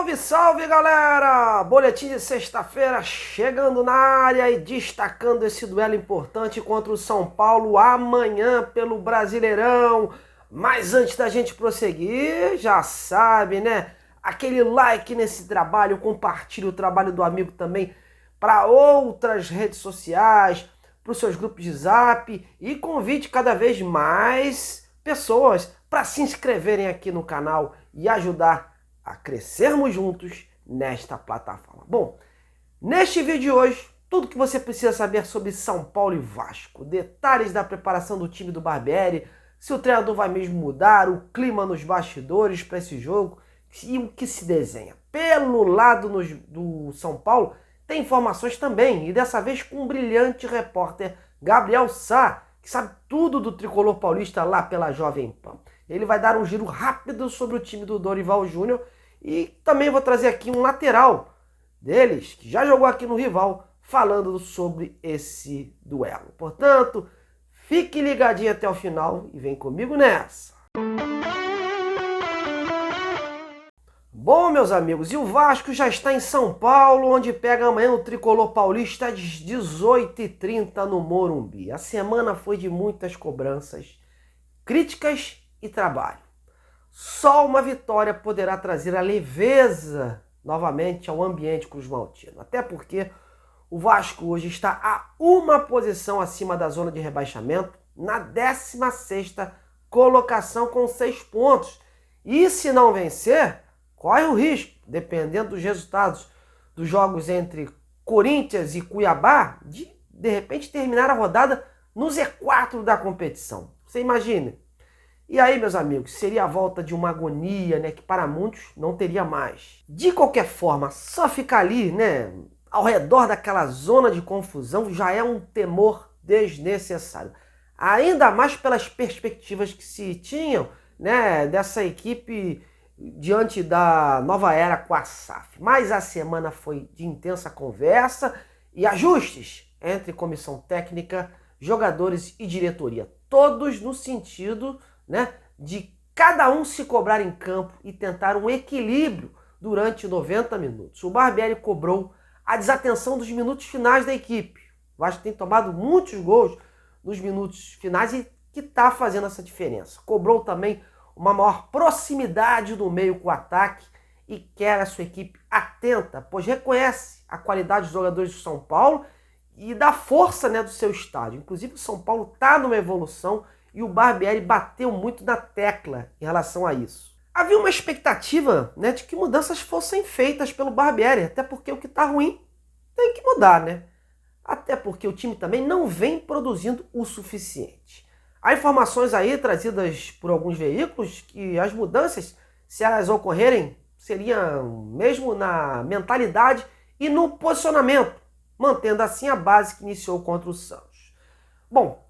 Salve, salve, galera! Boletim de sexta-feira chegando na área e destacando esse duelo importante contra o São Paulo amanhã pelo Brasileirão. Mas antes da gente prosseguir, já sabe, né? Aquele like nesse trabalho, compartilhe o trabalho do amigo também para outras redes sociais, para os seus grupos de zap e convide cada vez mais pessoas para se inscreverem aqui no canal e ajudar a crescermos juntos nesta plataforma. Bom, neste vídeo de hoje, tudo que você precisa saber sobre São Paulo e Vasco, detalhes da preparação do time do Barbieri, se o treinador vai mesmo mudar, o clima nos bastidores para esse jogo e o que se desenha. Pelo lado do São Paulo, tem informações também, e dessa vez com um brilhante repórter, Gabriel Sá, que sabe tudo do tricolor paulista lá pela Jovem Pan. Ele vai dar um giro rápido sobre o time do Dorival Júnior e também vou trazer aqui um lateral deles, que já jogou aqui no Rival, falando sobre esse duelo. Portanto, fique ligadinho até o final e vem comigo nessa. Bom, meus amigos, e o Vasco já está em São Paulo, onde pega amanhã o tricolor paulista às 18h30 no Morumbi. A semana foi de muitas cobranças, críticas e trabalho. Só uma vitória poderá trazer a leveza novamente ao ambiente cruzmaltino. Até porque o Vasco hoje está a uma posição acima da zona de rebaixamento, na 16ª colocação com 6 pontos. E se não vencer, corre o risco, dependendo dos resultados dos jogos entre Corinthians e Cuiabá, de repente terminar a rodada no Z4 da competição. Você imagina? E aí, meus amigos, seria a volta de uma agonia, né, que para muitos não teria mais. De qualquer forma, só ficar ali, né, ao redor daquela zona de confusão já é um temor desnecessário. Ainda mais pelas perspectivas que se tinham, né, dessa equipe diante da nova era com a SAF. Mas a semana foi de intensa conversa e ajustes entre comissão técnica, jogadores e diretoria. Todos no sentido, né, de cada um se cobrar em campo e tentar um equilíbrio durante 90 minutos. O Barbieri cobrou a desatenção dos minutos finais da equipe. O Vasco tem tomado muitos gols nos minutos finais e que está fazendo essa diferença. Cobrou também uma maior proximidade do meio com o ataque e quer a sua equipe atenta, pois reconhece a qualidade dos jogadores do São Paulo e da força, né, do seu estádio. Inclusive o São Paulo está numa evolução e o Barbieri bateu muito na tecla em relação a isso. Havia uma expectativa, né, de que mudanças fossem feitas pelo Barbieri, até porque o que está ruim tem que mudar, né? Até porque o time também não vem produzindo o suficiente. Há informações aí trazidas por alguns veículos que as mudanças, se elas ocorrerem, seriam mesmo na mentalidade e no posicionamento, mantendo assim a base que iniciou contra o Santos. Bom,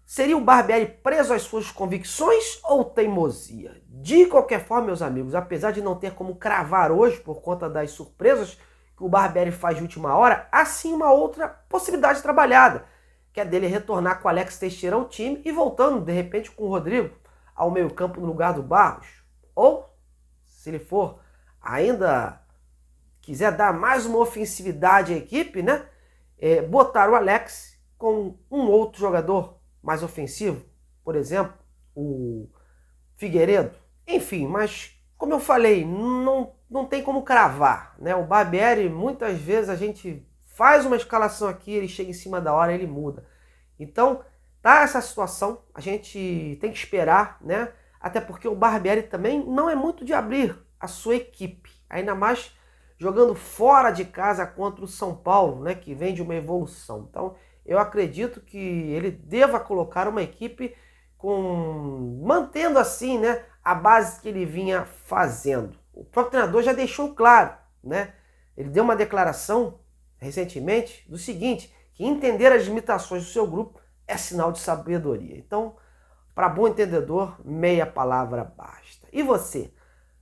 seria o Barbieri preso às suas convicções ou teimosia? De qualquer forma, meus amigos, apesar de não ter como cravar hoje por conta das surpresas que o Barbieri faz de última hora, há sim uma outra possibilidade trabalhada, que é dele retornar com o Alex Teixeira ao time e voltando, de repente, com o Rodrigo ao meio-campo no lugar do Barros. Ou, se ele for ainda quiser dar mais uma ofensividade à equipe, né, botar o Alex com um outro jogador mais ofensivo, por exemplo, o Figueiredo. Enfim, mas como eu falei, não tem como cravar, né? O Barbieri, muitas vezes a gente faz uma escalação aqui, ele chega em cima da hora, ele muda. Então, tá essa situação, a gente tem que esperar, né? Até porque o Barbieri também não é muito de abrir a sua equipe, ainda mais jogando fora de casa contra o São Paulo, né, que vem de uma evolução. Então, eu acredito que ele deva colocar uma equipe mantendo assim, né, a base que ele vinha fazendo. O próprio treinador já deixou claro, né? Ele deu uma declaração recentemente do seguinte, que entender as limitações do seu grupo é sinal de sabedoria. Então, para bom entendedor, meia palavra basta. E você?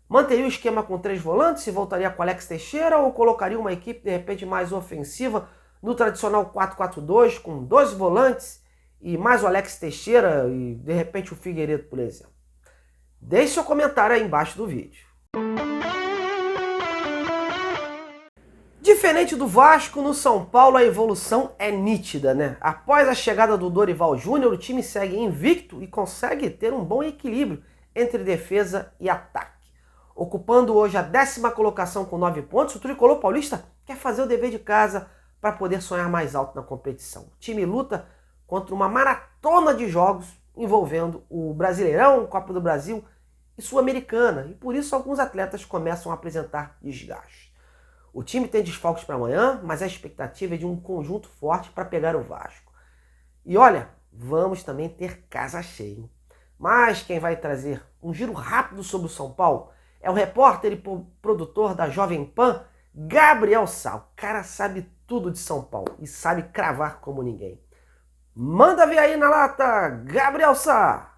Manteria o esquema com 3 volantes e voltaria com Alex Teixeira ou colocaria uma equipe de repente mais ofensiva no tradicional 4-4-2 com 2 volantes e mais o Alex Teixeira e de repente o Figueiredo, por exemplo? Deixe seu comentário aí embaixo do vídeo. Diferente do Vasco, no São Paulo a evolução é nítida, né? Após a chegada do Dorival Júnior, o time segue invicto e consegue ter um bom equilíbrio entre defesa e ataque. Ocupando hoje a 10ª colocação com 9 pontos, o tricolor paulista quer fazer o dever de casa para poder sonhar mais alto na competição. O time luta contra uma maratona de jogos envolvendo o Brasileirão, Copa do Brasil e Sul-Americana, e por isso alguns atletas começam a apresentar desgaste. O time tem desfalques para amanhã, mas a expectativa é de um conjunto forte para pegar o Vasco. E olha, vamos também ter casa cheia. Mas quem vai trazer um giro rápido sobre o São Paulo é o repórter e produtor da Jovem Pan, Gabriel Sá. O cara sabe tudo de São Paulo e sabe cravar como ninguém. Manda ver aí na lata, Gabriel Sá!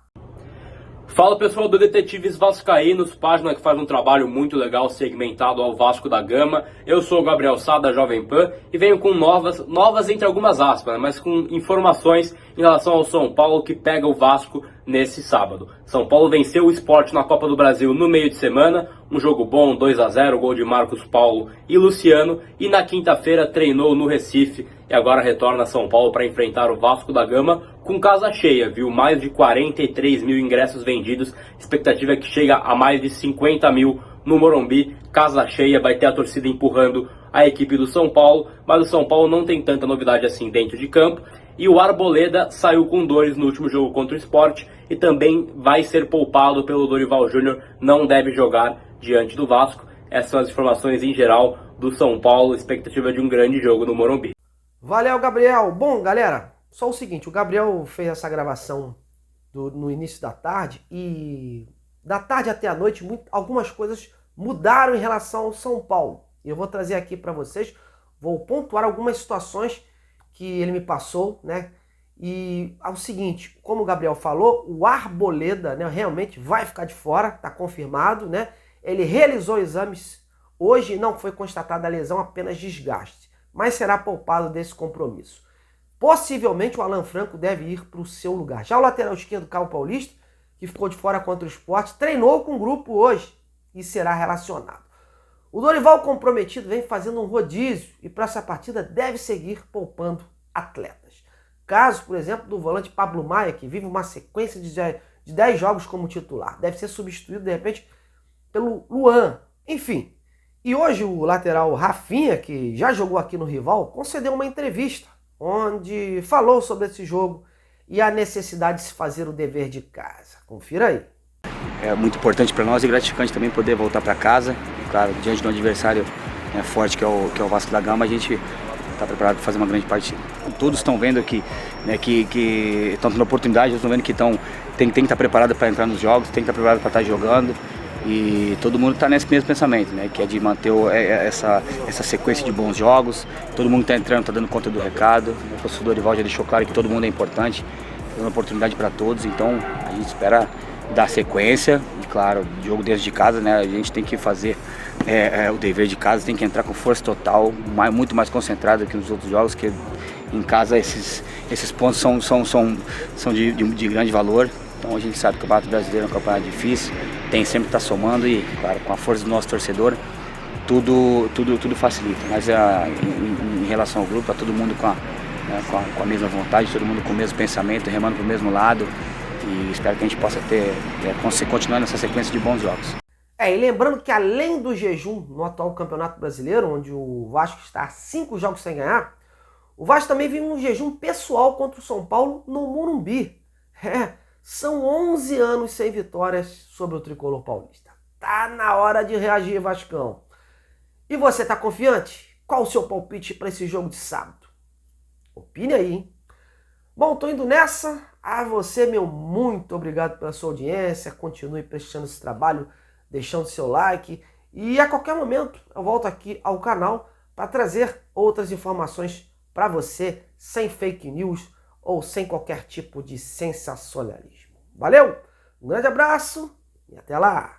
Fala pessoal do Detetives Vascaínos, página que faz um trabalho muito legal segmentado ao Vasco da Gama. Eu sou o Gabriel Sá da Jovem Pan e venho com novas entre algumas aspas, mas com informações em relação ao São Paulo que pega o Vasco nesse sábado. São Paulo venceu o Sport na Copa do Brasil no meio de semana, um jogo bom, 2-0, gol de Marcos Paulo e Luciano, e na quinta-feira treinou no Recife e agora retorna a São Paulo para enfrentar o Vasco da Gama com casa cheia, viu? Mais de 43 mil ingressos vendidos, expectativa é que chega a mais de 50 mil no Morumbi, casa cheia, vai ter a torcida empurrando a equipe do São Paulo, mas o São Paulo não tem tanta novidade assim dentro de campo, e o Arboleda saiu com dores no último jogo contra o Sport e também vai ser poupado pelo Dorival Júnior, não deve jogar diante do Vasco. Essas são as informações em geral do São Paulo, expectativa de um grande jogo no Morumbi. Valeu, Gabriel. Bom, galera, só o seguinte, o Gabriel fez essa gravação no início da tarde e da tarde até a noite algumas coisas mudaram em relação ao São Paulo. E eu vou trazer aqui para vocês, vou pontuar algumas situações que ele me passou, né? E é o seguinte, como o Gabriel falou, o Arboleda, né, realmente vai ficar de fora, tá confirmado, né? Ele realizou exames hoje, não foi constatada a lesão, apenas desgaste, mas será poupado desse compromisso. Possivelmente o Alan Franco deve ir para o seu lugar. Já o lateral esquerdo, Caio Paulista, que ficou de fora contra o Sport, treinou com o grupo hoje e será relacionado. O Dorival comprometido vem fazendo um rodízio e para essa partida deve seguir poupando atletas. Caso, por exemplo, do volante Pablo Maia, que vive uma sequência de 10 jogos como titular, deve ser substituído de repente pelo Luan. Enfim, e hoje o lateral Rafinha, que já jogou aqui no Rival, concedeu uma entrevista onde falou sobre esse jogo e a necessidade de se fazer o dever de casa. Confira aí. É muito importante para nós e gratificante também poder voltar para casa. Claro, diante de um adversário forte que é o Vasco da Gama, a gente está preparado para fazer uma grande partida. Todos estão vendo que estão tendo oportunidade, estão vendo que tem que estar preparado para entrar nos jogos, tem que estar preparado para estar jogando. E todo mundo está nesse mesmo pensamento, né? Que é de manter essa sequência de bons jogos. Todo mundo está entrando, está dando conta do recado. O professor Dorival já deixou claro que todo mundo é importante, dando oportunidade para todos. Então a gente espera dar sequência. E claro, jogo dentro de casa, né? A gente tem que fazer o dever de casa, tem que entrar com força total, muito mais concentrado que nos outros jogos, que em casa esses pontos são de grande valor. Então a gente sabe que o Campeonato Brasileiro é um campeonato difícil, tem sempre que estar somando e, claro, com a força do nosso torcedor, tudo facilita. Mas em relação ao grupo, tá todo mundo com a mesma vontade, todo mundo com o mesmo pensamento, remando para o mesmo lado, e espero que a gente possa continuar nessa sequência de bons jogos. E lembrando que além do jejum no atual Campeonato Brasileiro, onde o Vasco está a 5 jogos sem ganhar, o Vasco também vive um jejum pessoal contra o São Paulo no Morumbi. São 11 anos sem vitórias sobre o tricolor paulista. Tá na hora de reagir, Vascão. E você tá confiante? Qual o seu palpite para esse jogo de sábado? Opine aí, hein? Bom, tô indo nessa. A você, meu muito obrigado pela sua audiência. Continue prestando esse trabalho, deixando seu like. E a qualquer momento eu volto aqui ao canal para trazer outras informações para você, sem fake news ou sem qualquer tipo de sensacionalismo. Valeu, um grande abraço e até lá!